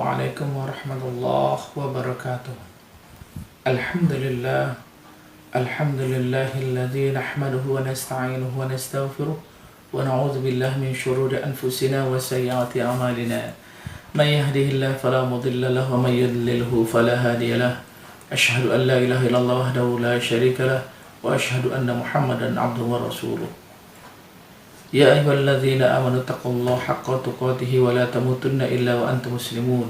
Assalamualaikum warahmatullahi wabarakatuh. Alhamdulillah. Alhamdulillahilladzi nahmaduhu wa nasta'inuhu wa nastaghfiruh wa na'udzu billahi min syururi anfusina wa sayyiati a'malina. May yahdihillahu fala mudilla lahu wa may yudlilhu fala hadiya lahu. Asyhadu an la ilaha illallah wahdahu la syarika lahu wa asyhadu anna Muhammadan 'abduhu wa rasuluh. Ya ayyuhalladzina amanu taqullaha haqqa tuqatih wa la tamutunna illa wa antum muslimun.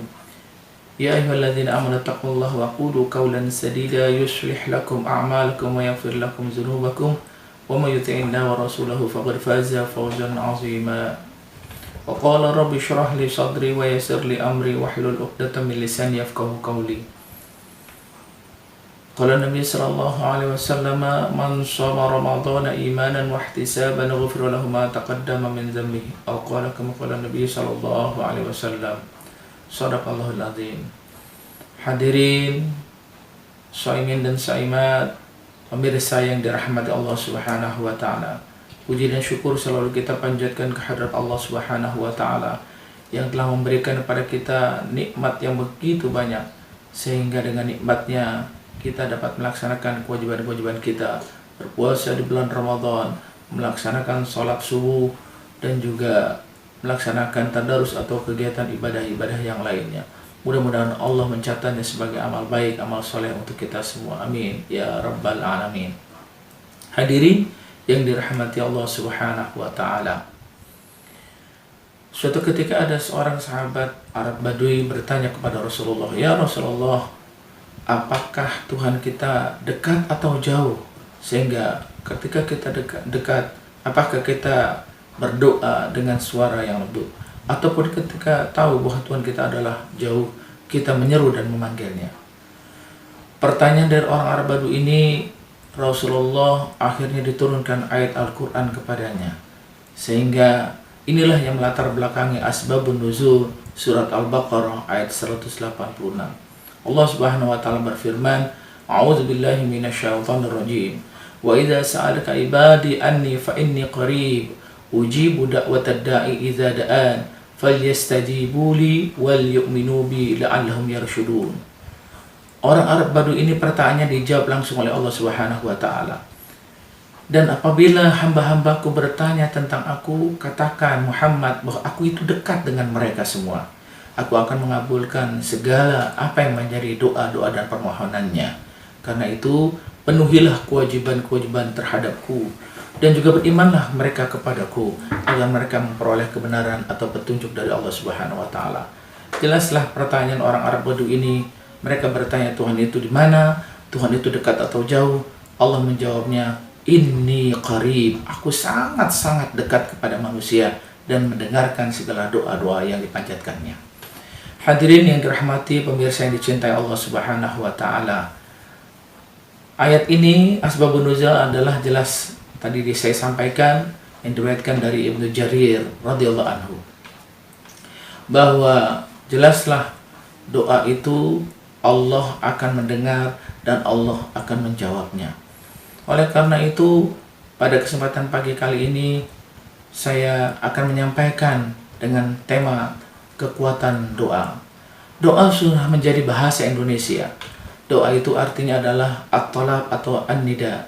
Ya ayyuhalladzina amanu taqullaha wa qulu qawlan sadida yuslih lakum a'malakum wa yaghfir lakum dzunubakum wa may yuti'illah wa rasulahu faqad faza fawzan 'azima. Wa qala rabbi shrah li sadri wa yassir li amri wahlul 'uqdatam min lisani yafqahu qawli. Qala Nabi sallallahu alaihi wasallam, man shoma ramadhana imanan wa ihtisaban ghufira lahu ma taqaddama min dhanbihi. Aw qala kama qala Nabi sallallahu alaihi wasallam. Shadaqallahul azim. Hadirin, shaimin dan shaimat, pemirsa yang dirahmati Allah Subhanahu wa taala. Puji dan syukur selalu kita panjatkan kehadirat Allah Subhanahu wa taala yang telah memberikan kepada kita nikmat yang begitu banyak, sehingga dengan nikmatnya kita dapat melaksanakan kewajiban-kewajiban kita, berpuasa di bulan Ramadan, melaksanakan sholat subuh, dan juga melaksanakan tadarus atau kegiatan ibadah-ibadah yang lainnya. Mudah-mudahan Allah mencatatnya sebagai amal baik, amal soleh untuk kita semua. Amin. Ya Rabbal Alamin. Hadirin yang dirahmati Allah Subhanahu wa ta'ala. Suatu ketika ada seorang sahabat Arab Badui bertanya kepada Rasulullah, "Ya Rasulullah, apakah Tuhan kita dekat atau jauh? Sehingga ketika kita dekat, apakah kita berdoa dengan suara yang lembut? Ataupun ketika tahu bahwa Tuhan kita adalah jauh, kita menyeru dan memanggilnya?" Pertanyaan dari orang Arab Badui ini, Rasulullah akhirnya diturunkan ayat Al-Quran kepadanya. Sehingga inilah yang melatar belakangi asbabun nuzul surat Al-Baqarah ayat 186. Allah Subhanahu wa taala berfirman, "A'udzu billahi minasyaitonir rajim. Wa idza sa'alaka ibadi anni fa inni qarib, ujibu da'watad da'i idza da'an, falyastajibu li wal yu'minu bi la'allahum yarshudun." Orang Arab Badui ini pertanyaannya dijawab langsung oleh Allah Subhanahu wa taala. "Dan apabila hamba-hambaku bertanya tentang aku, katakan Muhammad bahwa aku itu dekat dengan mereka semua. Aku akan mengabulkan segala apa yang menjadi doa-doa dan permohonannya. Karena itu, penuhilah kewajiban-kewajiban terhadapku, dan juga berimanlah mereka kepadaku, agar mereka memperoleh kebenaran atau petunjuk dari Allah Subhanahu wa taala." Jelaslah pertanyaan orang Arab Badui ini. Mereka bertanya, Tuhan itu di mana? Tuhan itu dekat atau jauh? Allah menjawabnya, "Inni qarib." Aku sangat-sangat dekat kepada manusia dan mendengarkan segala doa-doa yang dipanjatkannya. Hadirin yang dirahmati pemirsa yang dicintai Allah Subhanahu wa taala. Ayat ini asbabun nuzul adalah jelas tadi saya sampaikan yang diriwayatkan dari Ibnu Jarir radhiyallahu anhu, bahwa jelaslah doa itu Allah akan mendengar dan Allah akan menjawabnya. Oleh karena itu, pada kesempatan pagi kali ini saya akan menyampaikan dengan tema kekuatan doa. Doa sudah menjadi bahasa Indonesia. Doa itu artinya adalah at-talab atau an-nida.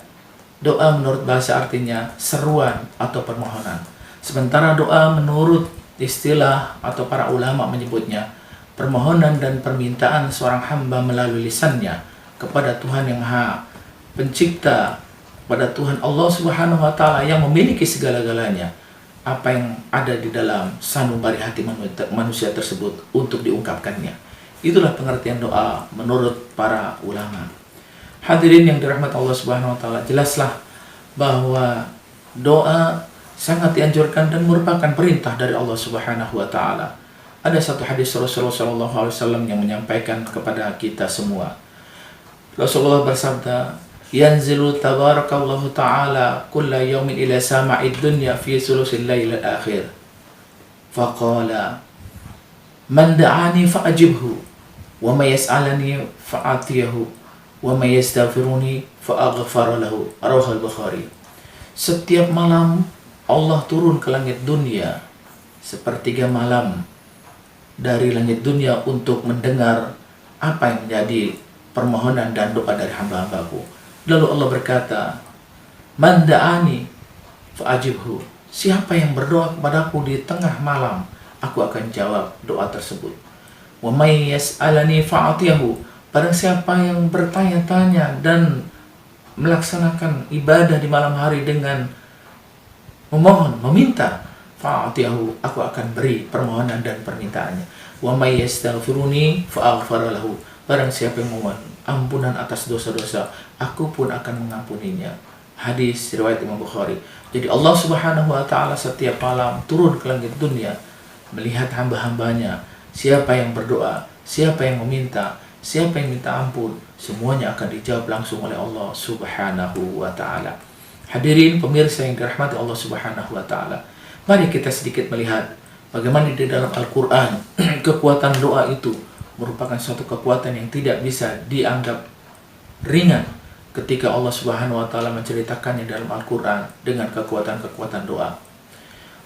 Doa menurut bahasa artinya seruan atau permohonan. Sementara doa menurut istilah atau para ulama menyebutnya permohonan dan permintaan seorang hamba melalui lisannya kepada Tuhan yang Maha Pencipta, pada Tuhan Allah Subhanahu wa taala yang memiliki segala-galanya. Apa yang ada di dalam sanubari hati manusia tersebut untuk diungkapkannya. Itulah pengertian doa menurut para ulama. Hadirin yang dirahmati Allah Subhanahu wa taala, jelaslah bahwa doa sangat dianjurkan dan merupakan perintah dari Allah Subhanahu wa taala. Ada satu hadis Rasulullah sallallahu alaihi wasallam yang menyampaikan kepada kita semua. Rasulullah bersabda, "Yanzilu tabarakallahu ta'ala kulla yawmin ila sama'id dunya fi sulusil lailil akhir. Faqala, man da'ani fa'ajibhu, wa may yas'alani fa'atiyahu, wa may yastaghfiruni fa'aghfara lahu." Rawahul Bukhari. Setiap malam Allah turun ke langit dunia sepertiga malam dari langit dunia untuk mendengar apa yang menjadi permohonan dan doa dari hamba-hambaku. Lalu Allah berkata, "Man da'ani fa'ajibhu." Siapa yang berdoa kepadaku di tengah malam, aku akan jawab doa tersebut. "Wa may yas'alani fa'atiyahu." Barang siapa yang bertanya-tanya dan melaksanakan ibadah di malam hari dengan memohon, meminta, fa'atiyahu, aku akan beri permohonan dan permintaannya. Wa may yastaghfiruni fa'aghfir lahu. Barang siapa yang memohon ampunan atas dosa-dosa, aku pun akan mengampuninya. Hadis riwayat Imam Bukhari. Jadi Allah Subhanahu wa taala setiap malam turun ke langit dunia melihat hamba-hambanya. Siapa yang berdoa, siapa yang meminta, siapa yang minta ampun, semuanya akan dijawab langsung oleh Allah Subhanahu wa taala. Hadirin pemirsa yang dirahmati Allah Subhanahu wa taala, mari kita sedikit melihat bagaimana di dalam Al-Qur'an kekuatan doa itu merupakan suatu kekuatan yang tidak bisa dianggap ringan ketika Allah Subhanahu wa taala menceritakannya dalam Al-Qur'an dengan kekuatan-kekuatan doa.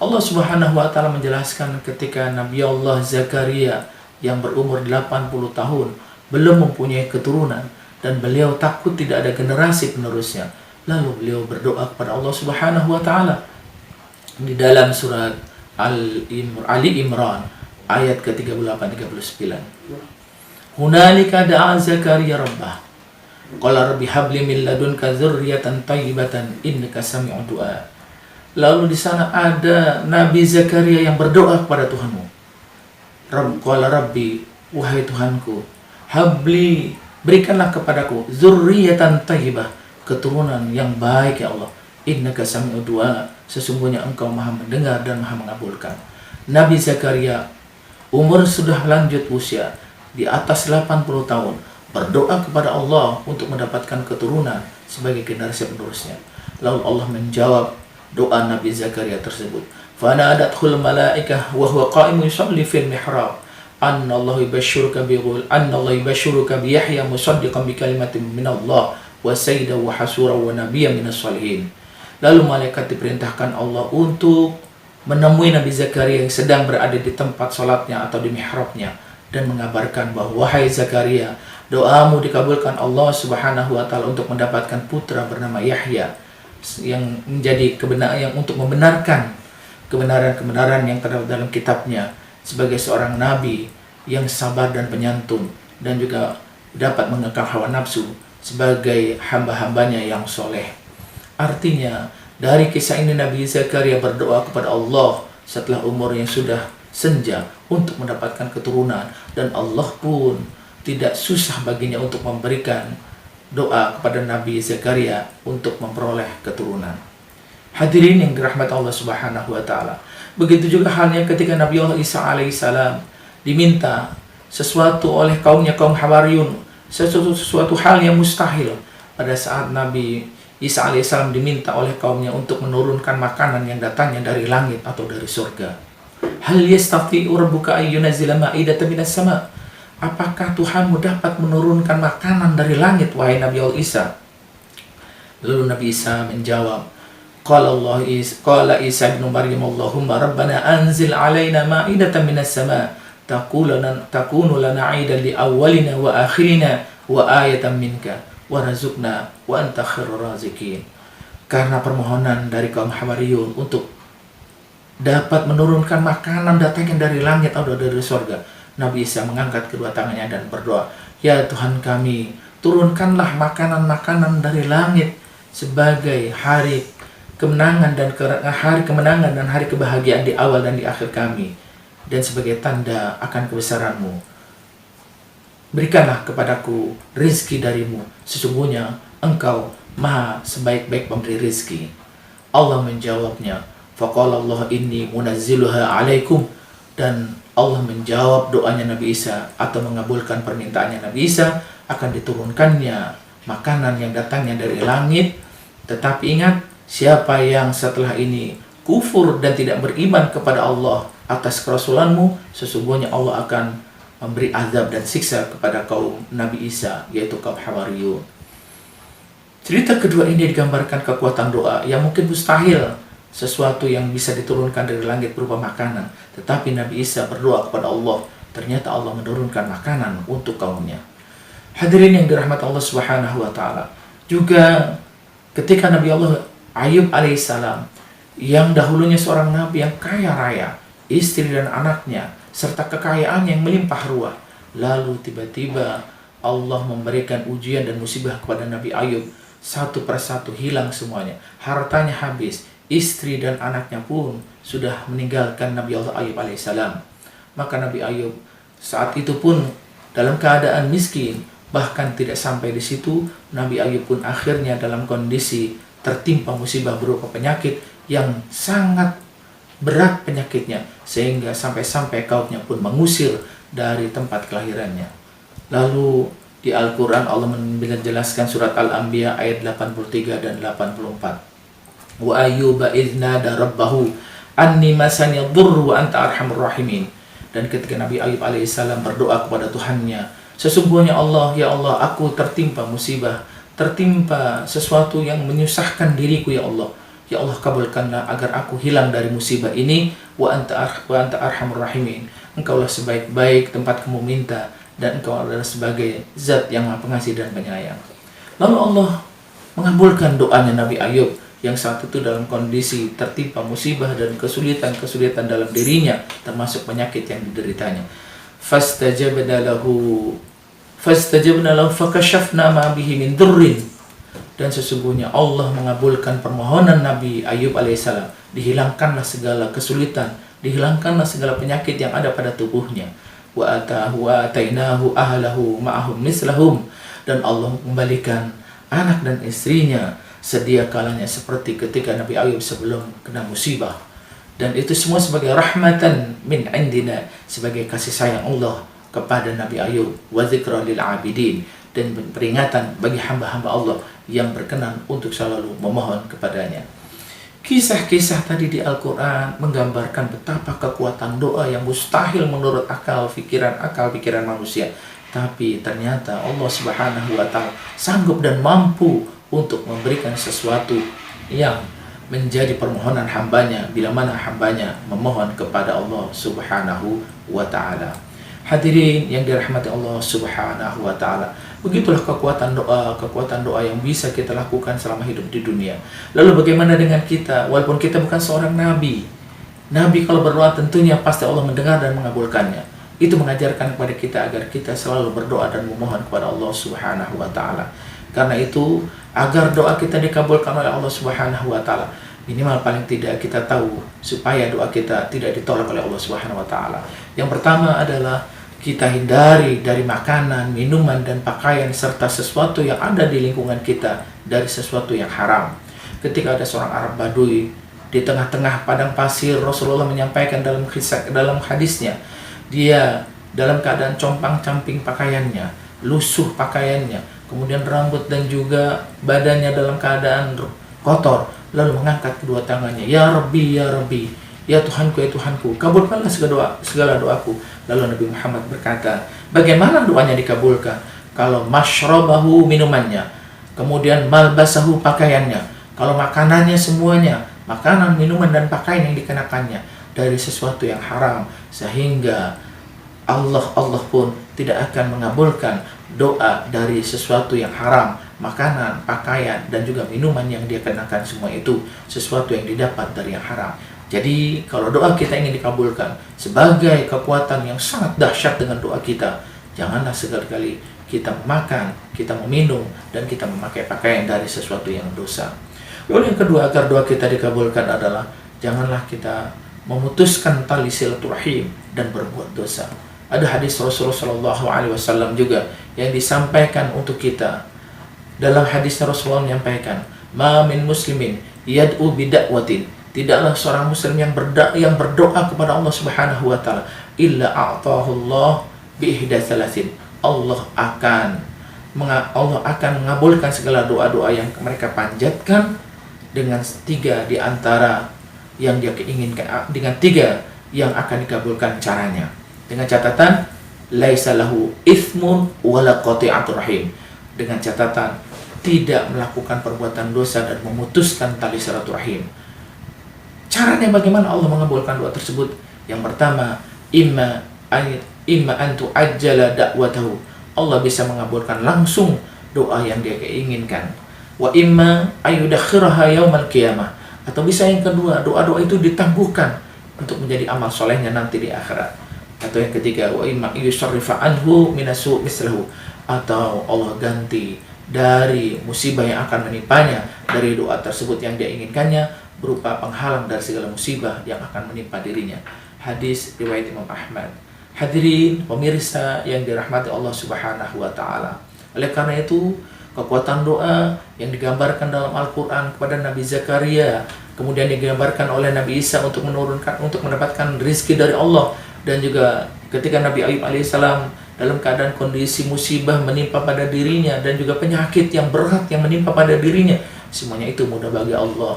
Allah Subhanahu wa taala menjelaskan ketika Nabi Allah Zakaria yang berumur 80 tahun belum mempunyai keturunan dan beliau takut tidak ada generasi penerusnya. Lalu beliau berdoa kepada Allah Subhanahu wa taala di dalam surat Ali Imran ayat ke-38 39. Hunalika da'a Zakaria rabbah. Qala rabbi habli min ladunka dzurriyyatan thayyibatan innaka sami'ud du'a. Lalu di sana ada Nabi Zakaria yang berdoa kepada Tuhanmu. Qala rabbi, wahai Tuhanku, habli, berikanlah kepadaku dzurriyyatan thayyibah, keturunan yang baik ya Allah. Innaka sami'ud du'a, sesungguhnya engkau maha mendengar dan maha mengabulkan. Nabi Zakaria umur sudah lanjut usia, di atas 80 tahun, berdoa kepada Allah untuk mendapatkan keturunan sebagai generasi penerusnya. Lalu Allah menjawab doa Nabi Zakaria tersebut. Fanadathul malaikah wa huwa qa'imun yusalli fil mihrab. Annallahu yubashshiruka bi Yahya musaddiqan bi kalimatin minallah wa sayyidan wa hasura wa nabiyyan minas salihin. Lalu malaikat diperintahkan Allah untuk menemui Nabi Zakaria yang sedang berada di tempat sholatnya atau di mihrabnya dan mengabarkan bahwa wahai Zakaria, doamu dikabulkan Allah Subhanahu wa taala untuk mendapatkan putra bernama Yahya yang menjadi kebenaran, yang untuk membenarkan kebenaran-kebenaran yang terdapat dalam kitabnya sebagai seorang nabi yang sabar dan penyantun dan juga dapat mengekang hawa nafsu sebagai hamba-hambanya yang soleh. Artinya dari kisah ini Nabi Zakaria berdoa kepada Allah setelah umur yang sudah senja untuk mendapatkan keturunan, dan Allah pun tidak susah baginya untuk memberikan doa kepada Nabi Zakaria untuk memperoleh keturunan. Hadirin yang dirahmati Allah Subhanahu wa taala. Begitu juga halnya ketika Nabi Allah Isa alaihissalam diminta sesuatu oleh kaumnya, kaum Hawariyun, sesuatu hal yang mustahil. Pada saat Nabi Isa alaihissalam diminta oleh kaumnya untuk menurunkan makanan yang datangnya dari langit atau dari surga. Hal yastati'u rabbuka ayyunazila ma'idatan minas sama'. Apakah Tuhanmu dapat menurunkan makanan dari langit, wahai Nabi Allah Isa? Lalu Nabi Isa menjawab, Qala Isa bin Maryam, Allahumma rabbana anzil alaina ma'idatan minas sama' takunu lana 'aidan li awwalina wa akhirina wa ayatan minka warzuqna wa anta khairur raziqin. Karena permohonan dari kaum Hawariyun untuk dapat menurunkan makanan datangnya dari langit atau dari surga, Nabi Isa mengangkat kedua tangannya dan berdoa, ya Tuhan kami, turunkanlah makanan-makanan dari langit sebagai hari kemenangan dan hari kebahagiaan di awal dan di akhir kami, dan sebagai tanda akan kebesaran-Mu. Berikanlah kepadaku rizki darimu, sesungguhnya Engkau maha sebaik-baik pemberi rizki. Allah menjawabnya, faqala Allah inni munazziluha alaikum, dan Allah menjawab doanya Nabi Isa atau mengabulkan permintaannya Nabi Isa, akan diturunkannya makanan yang datangnya dari langit. Tetapi ingat, siapa yang setelah ini kufur dan tidak beriman kepada Allah atas kerasulanmu, sesungguhnya Allah akan memberi azab dan siksa kepada kaum Nabi Isa, yaitu kaum Hawariyun. Cerita kedua ini digambarkan kekuatan doa yang mungkin mustahil sesuatu yang bisa diturunkan dari langit berupa makanan, tetapi Nabi Isa berdoa kepada Allah ternyata Allah menurunkan makanan untuk kaumnya. Hadirin yang dirahmati Allah Subhanahu wa taala. Juga ketika Nabi Allah Ayub alaihissalam yang dahulunya seorang nabi yang kaya raya, istri dan anaknya serta kekayaan yang melimpah ruah, lalu tiba-tiba Allah memberikan ujian dan musibah kepada Nabi Ayub. Satu persatu hilang semuanya, hartanya habis, istri dan anaknya pun sudah meninggalkan Nabi Allah Ayub alaihissalam. Maka Nabi Ayub saat itu pun dalam keadaan miskin. Bahkan tidak sampai di situ, Nabi Ayub pun akhirnya dalam kondisi tertimpa musibah berupa penyakit yang sangat berat penyakitnya, sehingga sampai-sampai kaumnya pun mengusir dari tempat kelahirannya. Lalu di Al-Quran Allah menjelaskan surat Al-Anbiya ayat 83 dan 84. Wa ayyuba idznada rabbahu anni masani dhurru wa anta arhamur rahimin. Dan ketika Nabi Ayub alaihissalam berdoa kepada Tuhannya, sesungguhnya Allah, ya Allah, aku tertimpa musibah, tertimpa sesuatu yang menyusahkan diriku, ya Allah. Ya Allah, kabulkanlah agar aku hilang dari musibah ini. Wa anta arhamur rahimin. Engkaulah sebaik-baik tempat kamu minta, dan Engkau adalah sebagai zat yang Maha Pengasih dan Penyayang. Lalu Allah mengabulkan doanya Nabi Ayub yang saat itu dalam kondisi tertimpa musibah dan kesulitan-kesulitan dalam dirinya, termasuk penyakit yang dideritanya. Fastajabna lahu fakashafna ma bihi min dhurrin. Dan sesungguhnya Allah mengabulkan permohonan Nabi Ayub alaihissalam. Dihilangkanlah segala kesulitan, dihilangkanlah segala penyakit yang ada pada tubuhnya. Wa atainahu ahlahu ma'ahum mislahum. Dan Allah kembalikan anak dan istrinya sedia kalanya seperti ketika Nabi Ayub sebelum kena musibah. Dan itu semua sebagai rahmatan min indina, sebagai kasih sayang Allah kepada Nabi Ayub, wa dzikra lil abidin, dan peringatan bagi hamba-hamba Allah yang berkenan untuk selalu memohon kepadanya. Kisah-kisah tadi di Al-Quran menggambarkan betapa kekuatan doa yang mustahil menurut akal pikiran manusia. Tapi ternyata Allah Subhanahu wa ta'ala sanggup dan mampu untuk memberikan sesuatu yang menjadi permohonan hambanya bila mana hambanya memohon kepada Allah Subhanahu wa ta'ala. Hadirin yang dirahmati Allah Subhanahu wa ta'ala, begitulah kekuatan doa yang bisa kita lakukan selama hidup di dunia. Lalu bagaimana dengan kita? Walaupun kita bukan seorang nabi, kalau berdoa tentunya pasti Allah mendengar dan mengabulkannya. Itu mengajarkan kepada kita agar kita selalu berdoa dan memohon kepada Allah Subhanahu wa ta'ala. Karena itu, agar doa kita dikabulkan oleh Allah Subhanahu wa ta'ala, minimal paling tidak kita tahu supaya doa kita tidak ditolak oleh Allah Subhanahu wa ta'ala. Yang pertama adalah kita hindari dari makanan, minuman, dan pakaian serta sesuatu yang ada di lingkungan kita dari sesuatu yang haram. Ketika ada seorang Arab Badui di tengah-tengah padang pasir, Rasulullah menyampaikan dalam hadisnya, dia dalam keadaan compang-camping pakaiannya, lusuh pakaiannya, kemudian rambut dan juga badannya dalam keadaan kotor, lalu mengangkat kedua tangannya, ya Rabbi, ya Rabbi, ya Tuhanku, ya Tuhanku, kabulkanlah segala doaku. Lalu Nabi Muhammad berkata, bagaimana doanya dikabulkan? Kalau masyrabahu minumannya, kemudian malbasahu pakaiannya, kalau makanannya semuanya, makanan, minuman, dan pakaian yang dikenakannya dari sesuatu yang haram, sehingga Allah pun tidak akan mengabulkan doa dari sesuatu yang haram, makanan, pakaian, dan juga minuman yang dia kenakan, semua itu sesuatu yang didapat dari yang haram. Jadi kalau doa kita ingin dikabulkan, sebagai kekuatan yang sangat dahsyat dengan doa kita, janganlah sekali-kali kita makan, kita meminum, dan kita memakai pakaian dari sesuatu yang dosa. Lalu yang kedua, agar doa kita dikabulkan adalah janganlah kita memutuskan tali silaturahim dan berbuat dosa. Ada hadis Rasulullah SAW juga yang disampaikan untuk kita. Dalam hadisnya Rasulullah menyampaikan, ma min muslimin yad'u bida'watin, tidaklah seorang muslim yang berdoa kepada Allah Subhanahu wa ta'ala illa a'tahullah biihda salasin. Allah akan mengabulkan segala doa-doa yang mereka panjatkan dengan 3 di antara yang dia inginkan, dengan 3 yang akan dikabulkan caranya. Dengan catatan laisa lahu ithmun wala qati'atur rahim, dengan catatan tidak melakukan perbuatan dosa dan memutuskan tali silaturahim. Caranya bagaimana Allah mengabulkan doa tersebut? Yang pertama, imma imma an tu'ajjala da'watahu, Allah bisa mengabulkan langsung doa yang dia inginkan. Wa imma ayudakhiraha yaumal qiyamah, atau bisa yang kedua, doa-doa itu ditangguhkan untuk menjadi amal solehnya nanti di akhirat. Atau yang ketiga, wa imma yusarrifa anhu minasu mislahu, atau Allah ganti dari musibah yang akan menimpanya dari doa tersebut yang dia inginkannya, berupa penghalang dari segala musibah yang akan menimpa dirinya. Hadis riwayat Imam Ahmad. Hadirin pemirsa yang dirahmati Allah Subhanahu wa taala. Oleh karena itu, kekuatan doa yang digambarkan dalam Al-Quran kepada Nabi Zakaria, kemudian digambarkan oleh Nabi Isa untuk mendapatkan rizki dari Allah, dan juga ketika Nabi Ayub alaihissalam dalam keadaan kondisi musibah menimpa pada dirinya, dan juga penyakit yang berat yang menimpa pada dirinya, semuanya itu mudah bagi Allah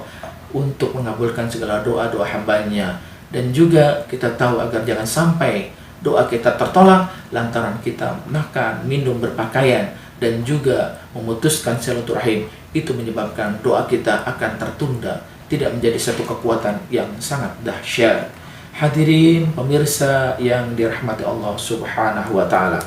untuk mengabulkan segala doa-doa hambanya. Dan juga kita tahu agar jangan sampai doa kita tertolak lantaran kita makan, minum, berpakaian, dan juga memutuskan silaturahim, itu menyebabkan doa kita akan tertunda, tidak menjadi satu kekuatan yang sangat dahsyat. Hadirin pemirsa yang dirahmati Allah Subhanahu wa taala.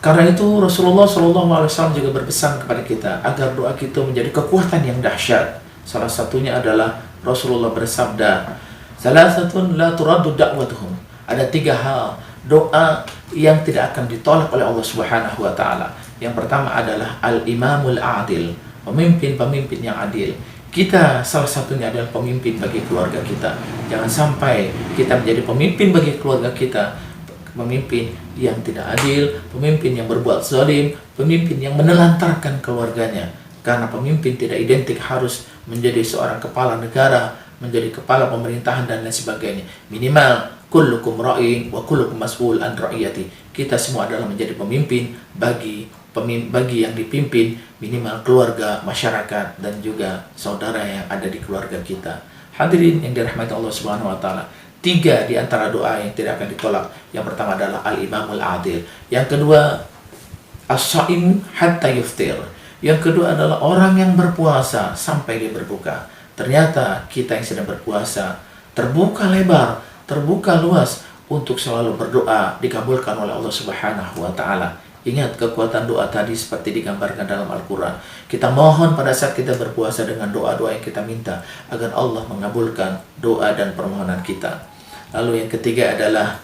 Karena itu Rasulullah SAW juga berpesan kepada kita agar doa kita menjadi kekuatan yang dahsyat. Salah satunya adalah Rasulullah bersabda, "Salasatun la turaddu da'watuhum." Ada 3 hal doa yang tidak akan ditolak oleh Allah Subhanahu wa taala. Yang pertama adalah al-imamul adil, pemimpin-pemimpin yang adil. Kita salah satunya adalah pemimpin bagi keluarga kita. Jangan sampai kita menjadi pemimpin bagi keluarga kita, pemimpin yang tidak adil, pemimpin yang berbuat zalim, pemimpin yang menelantarkan keluarganya. Karena pemimpin tidak identik harus menjadi seorang kepala negara, menjadi kepala pemerintahan dan lain sebagainya. Minimal kullukum ra'in wa kullukum mas'ul an ra'iyati. Kita semua adalah menjadi pemimpin bagi yang dipimpin, minimal keluarga, masyarakat, dan juga saudara yang ada di keluarga kita. Hadirin yang dirahmati Allah Subhanahu wa taala. 3 di antara doa yang tidak akan ditolak. Yang pertama adalah al-imamul adil. Yang kedua, as-shaim hatta yuftir. Yang kedua adalah orang yang berpuasa sampai dia berbuka. Ternyata kita yang sedang berpuasa terbuka lebar, terbuka luas untuk selalu berdoa, dikabulkan oleh Allah Subhanahu wa taala. Ingat kekuatan doa tadi seperti digambarkan dalam Al-Quran. Kita mohon pada saat kita berpuasa dengan doa-doa yang kita minta agar Allah mengabulkan doa dan permohonan kita. Lalu yang ketiga adalah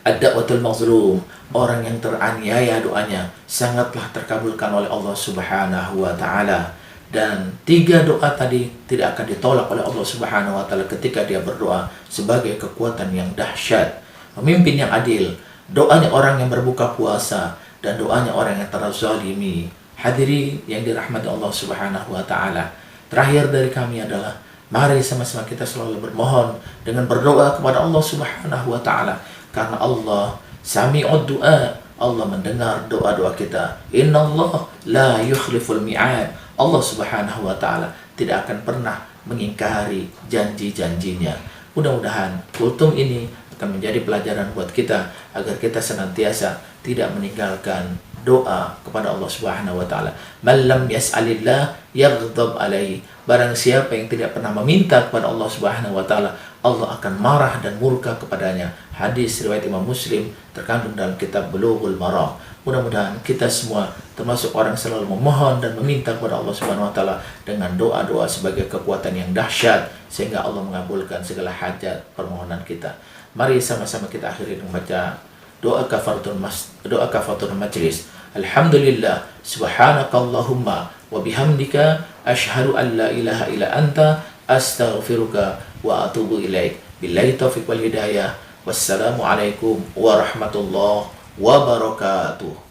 ad-da'watul mazlum. Orang yang teraniaya doanya sangatlah terkabulkan oleh Allah Subhanahu wa taala. Dan 3 doa tadi tidak akan ditolak oleh Allah Subhanahu wa taala ketika dia berdoa sebagai kekuatan yang dahsyat. Pemimpin yang adil, doanya orang yang berbuka puasa, dan doanya orang yang terzalimi. Hadirin yang dirahmati Allah Subhanahu wa taala. Terakhir dari kami adalah mari sama-sama kita selalu bermohon dengan berdoa kepada Allah Subhanahu wa taala, karena Allah sami'ud du'a, Allah mendengar doa-doa kita. Innallaha la yukhliful mi'ad. Allah Subhanahu wa taala tidak akan pernah mengingkari janji-janjinya. Mudah-mudahan kultum ini akan menjadi pelajaran buat kita agar kita senantiasa tidak meninggalkan doa kepada Allah Subhanahu wa taala. Man lam yas'alillah yaghdab alaihi. Barang siapa yang tidak pernah meminta kepada Allah Subhanahu wa taala, Allah akan marah dan murka kepadanya. Hadis riwayat Imam Muslim terkandung dalam kitab Bulughul Maram. Mudah-mudahan kita semua termasuk orang selalu memohon dan meminta kepada Allah Subhanahu wa taala dengan doa-doa sebagai kekuatan yang dahsyat sehingga Allah mengabulkan segala hajat permohonan kita. Mari sama-sama kita akhiri dengan baca doa kafaratul majlis. Alhamdulillah, subhanakallahumma wa bihamdika asyhadu an la ilaha illa anta astaghfiruka wa atubu ilaik. Billahi taufiq wal hidayah. Wassalamualaikum warahmatullahi wabarakatuh.